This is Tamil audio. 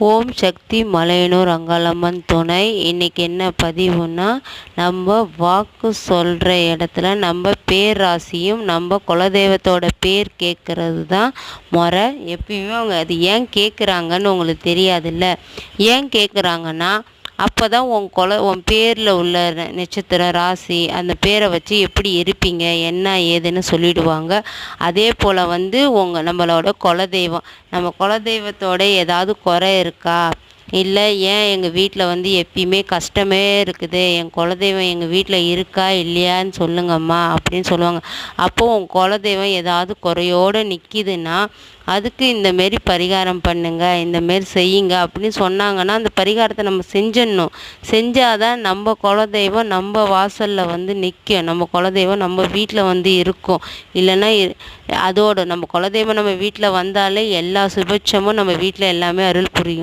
ஓம் சக்தி மலையனூர் அங்காளம்மன் துணை. இன்றைக்கி என்ன பதிவுன்னா, நம்ம வாக்கு சொல்கிற இடத்துல நம்ம பேர் ராசியும் நம்ம குலதெய்வத்தோட பேர் கேட்குறது தான் முறை. எப்பயுமே அவங்க அது ஏன் கேட்குறாங்கன்னு உங்களுக்கு தெரியாதுல்ல. ஏன் கேட்குறாங்கன்னா, அப்போ தான் உன் பேரில் உள்ள நட்சத்திரம் ராசி அந்த பேரை வச்சு எப்படி இருப்பீங்க என்ன ஏதுன்னு சொல்லிடுவாங்க. அதே போல் நம்மளோட குலதெய்வம், நம்ம குலதெய்வத்தோட ஏதாவது குறை இருக்கா, இல்லை ஏன் எங்கள் வீட்டில் எப்பயுமே கஷ்டமே இருக்குது, என் குலதெய்வம் எங்கள் வீட்டில் இருக்கா இல்லையான்னு சொல்லுங்கம்மா அப்படின்னு சொல்லுவாங்க. அப்போது உன் குலதெய்வம் ஏதாவது குறையோடு நிற்கிதுன்னா அதுக்கு இந்தமாரி பரிகாரம் பண்ணுங்க, இந்தமாரி செய்யுங்க அப்படின்னு சொன்னாங்கன்னா அந்த பரிகாரத்தை நம்ம செஞ்சிடணும். செஞ்சால் தான் நம்ம குலதெய்வம் நம்ம வாசலில் நிற்கும், நம்ம குலதெய்வம் நம்ம வீட்டில் இருக்கும். இல்லைன்னா அதோடு நம்ம குலதெய்வம் நம்ம வீட்டில் வந்தாலே எல்லா சுபிட்சமும் நம்ம வீட்டில் எல்லாமே அருள் புரியும்.